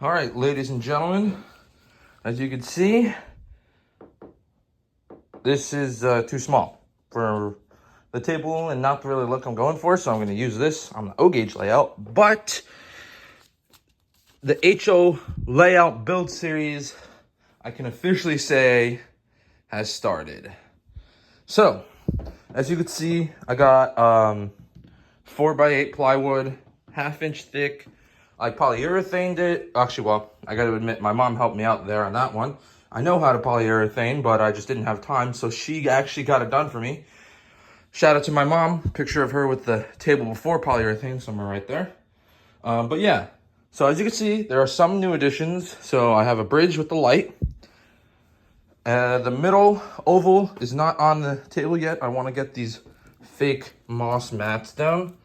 All right, ladies and gentlemen, as you can see, this is too small for the table and not the really look I'm going for, so I'm going to use this on the O-gauge layout. But the HO Layout Build series, I can officially say, has started. So, as you can see, I got 4x8 plywood, 1/2 inch thick. I polyurethaned it. Actually, well, I got to admit, my mom helped me out there on that one. I know how to polyurethane, but I just didn't have time, so she actually got it done for me. Shout out to my mom. Picture of her with the table before polyurethane somewhere right there. But yeah, so as you can see, there are some new additions. So I have a bridge with the light. The middle oval is not on the table yet. I want to get these fake moss mats down.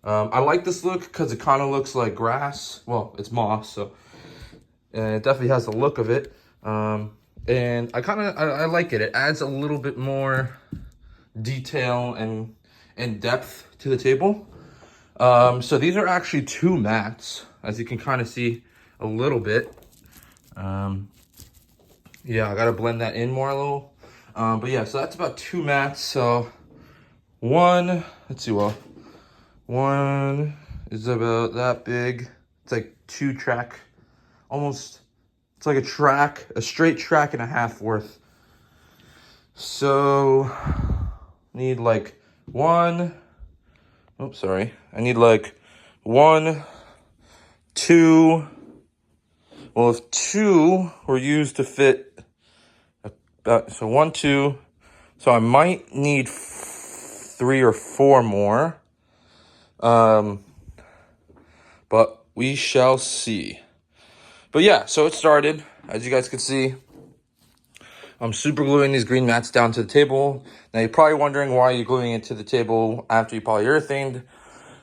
I like this look because it kind of looks like grass. Well, it's moss, so it definitely has the look of it. And I like it. It adds a little bit more detail and depth to the table. So these are actually 2 mats, as you can kind of see a little bit. Yeah, I gotta blend that in more a little. But yeah, so that's about 2 mats. So one, let's see, well, one is about that big. It's like 2 track, almost, it's like a straight track and a half worth. So need like one, oops, sorry. I need like 1, 2. Well, if 2 were used to fit, so 1, 2. So I might need 3 or 4 more. But we shall see. But yeah, so it started. As you guys can see, I'm super gluing these green mats down to the table. Now you're probably wondering why you're gluing it to the table after you polyurethaned.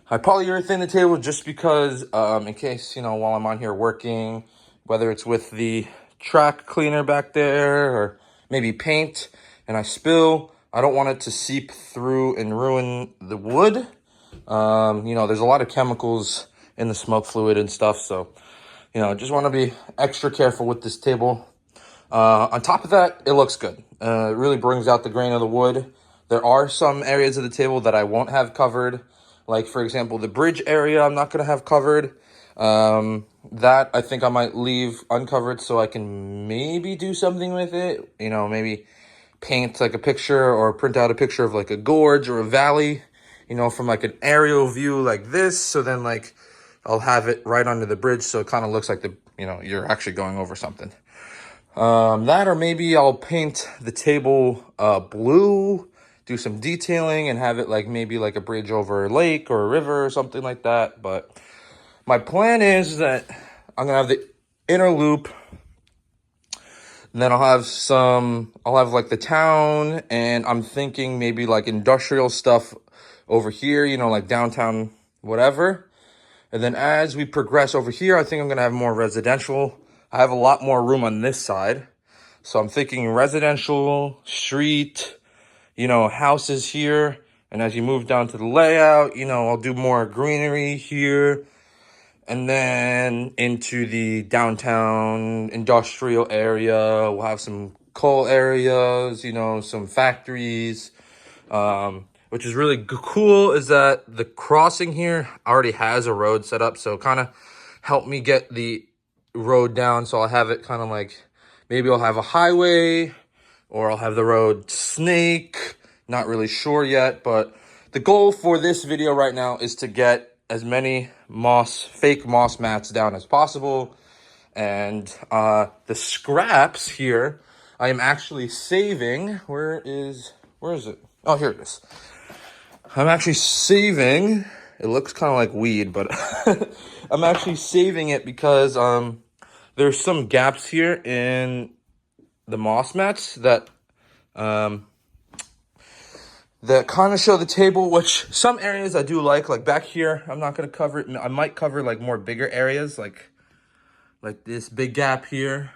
I polyurethane the table just because, in case, while I'm on here working, whether it's with the track cleaner back there or maybe paint, and I spill, I don't want it to seep through and ruin the wood. There's a lot of chemicals in the smoke fluid and stuff, so, just want to be extra careful with this table. On top of that, it looks good. It really brings out the grain of the wood. There are some areas of the table that I won't have covered. Like, for example, the bridge area I'm not going to have covered. That I think I might leave uncovered so I can maybe do something with it. Maybe paint like a picture or print out a picture of like a gorge or a valley, from like an aerial view like this. So then like I'll have it right under the bridge so it kind of looks like you're actually going over something. That, or maybe I'll paint the table blue, do some detailing and have it like maybe like a bridge over a lake or a river or something like that. But my plan is that I'm gonna have the inner loop, and then I'll have like the town, and I'm thinking maybe like industrial stuff over here, like downtown, whatever. And then as we progress over here, I think I'm gonna have more residential. I have a lot more room on this side. So I'm thinking residential, street, houses here. And as you move down to the layout, I'll do more greenery here. And then into the downtown industrial area, we'll have some coal areas, some factories. Which is really cool is that the crossing here already has a road set up. So kind of help me get the road down. So I'll have it kind of like, maybe I'll have a highway or I'll have the road snake. Not really sure yet, but the goal for this video right now is to get as many fake moss mats down as possible. And the scraps here, I am actually saving. Where is it? Oh, here it is. I'm actually saving. It looks kind of like weed, but I'm actually saving it because there's some gaps here in the moss mats that kind of show the table, which some areas I do like back here. I'm not going to cover it. I might cover like more bigger areas, like this big gap here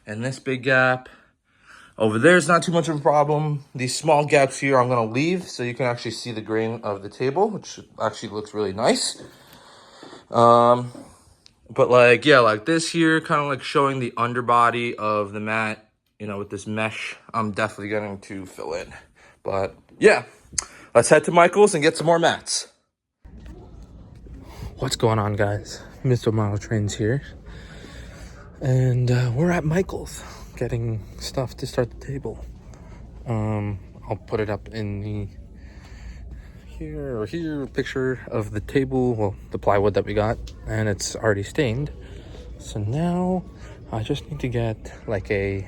and this big gap. Over there is not too much of a problem. These small gaps here I'm going to leave so you can actually see the grain of the table, which actually looks really nice. But like, yeah, like this here, kind of like showing the underbody of the mat, you know, with this mesh, I'm definitely going to fill in. But yeah, let's head to Michael's and get some more mats. What's going on, guys? Mr. Mile Trains here. And we're at Michael's getting stuff to start the table. I'll put it up in the here picture of the table, well, the plywood that we got, and it's already stained. So now I just need to get like I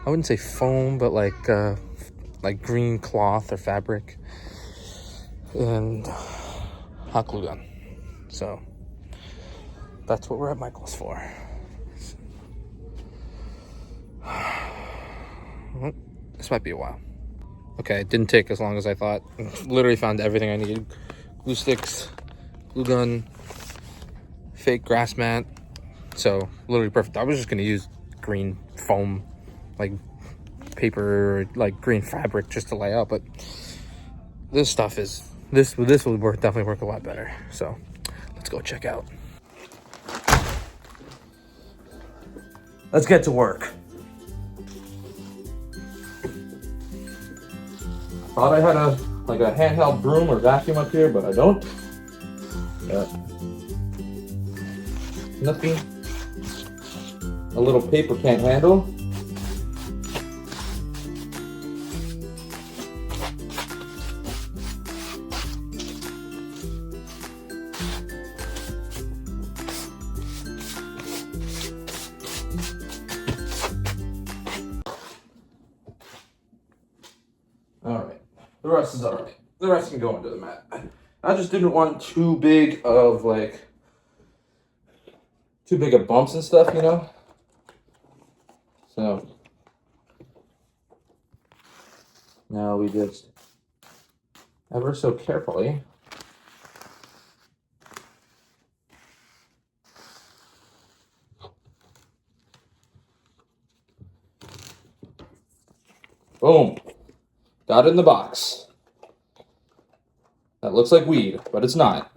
wouldn't say foam, but like green cloth or fabric and hot glue gun. So that's what we're at Michael's for. Well, this might be a while. Okay, it didn't take as long as I thought. Literally found everything I needed. Glue sticks, glue gun, fake grass mat. So, literally perfect. I was just gonna use green foam, like paper, like green fabric just to lay out, but this stuff is, this will definitely work a lot better. So, let's go check out. Let's get to work. Thought I had a handheld broom or vacuum up here, but I don't. Yeah. Nothing a little paper can't handle. All right. The rest is all right. The rest can go into the mat. I just didn't want too big of bumps and stuff, you know? So now we just ever so carefully boom. Got it in the box. That looks like weed, but it's not.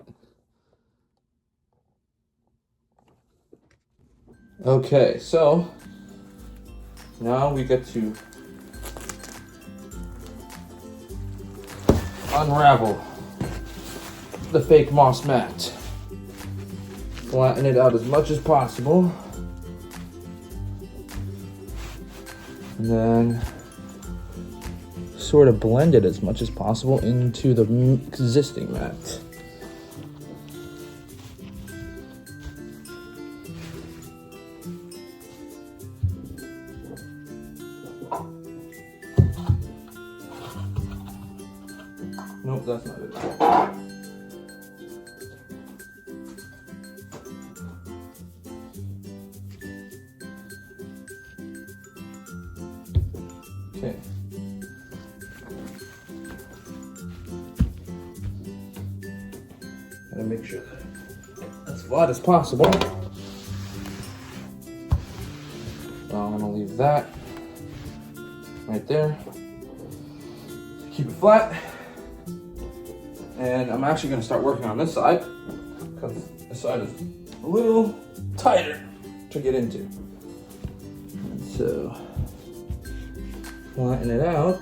Okay, so now we get to unravel the fake moss mat. Flatten it out as much as possible. And then sort of blend it as much as possible into the existing mat. Nope, that's not it. Okay. Gotta make sure that as flat as possible. So I'm gonna leave that right there. Keep it flat. And I'm actually gonna start working on this side because this side is a little tighter to get into. And so flatten it out.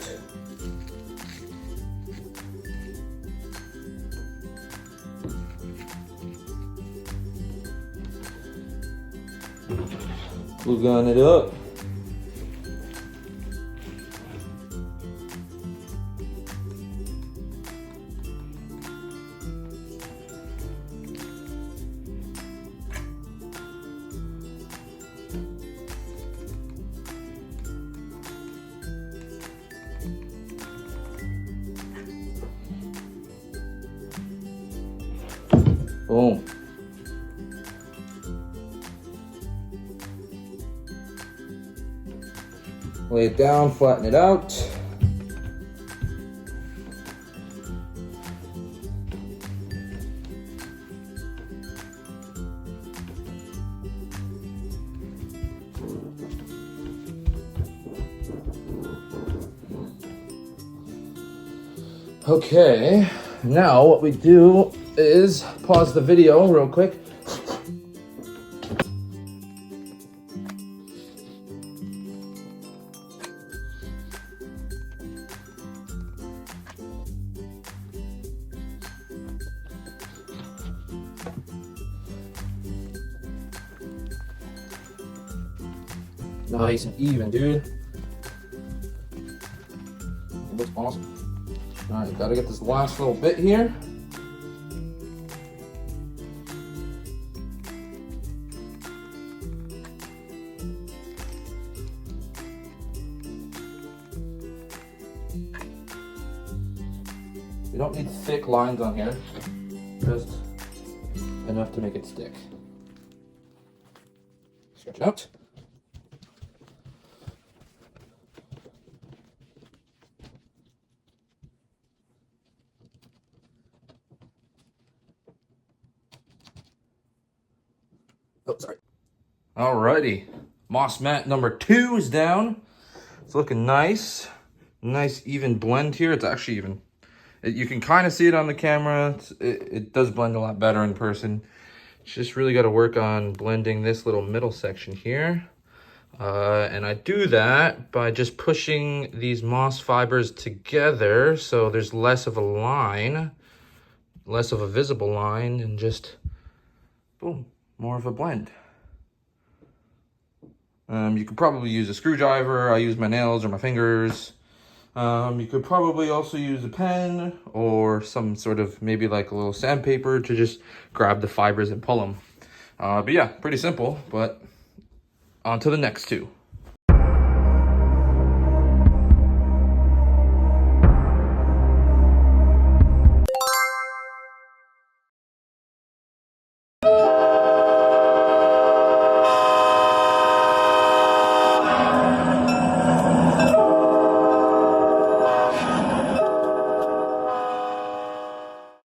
Glue gun it up. Boom. Lay it down, flatten it out. Okay, now what we do is pause the video real quick Nice and even, dude. It looks awesome. All right, gotta get this last little bit here. We don't need thick lines on here, just enough to make it stick. Stretch out. Oh, sorry. Alrighty, moss mat number 2 is down. It's looking nice. Nice even blend here. It's actually even. You can kind of see it on the camera. It does blend a lot better in person. Just really got to work on blending this little middle section here. And I do that by just pushing these moss fibers together so there's less of a line, less of a visible line, and just, boom, more of a blend. You could probably use a screwdriver. I use my nails or my fingers. You could probably also use a pen or some sort of maybe like a little sandpaper to just grab the fibers and pull them. But yeah, pretty simple, but on to the next 2.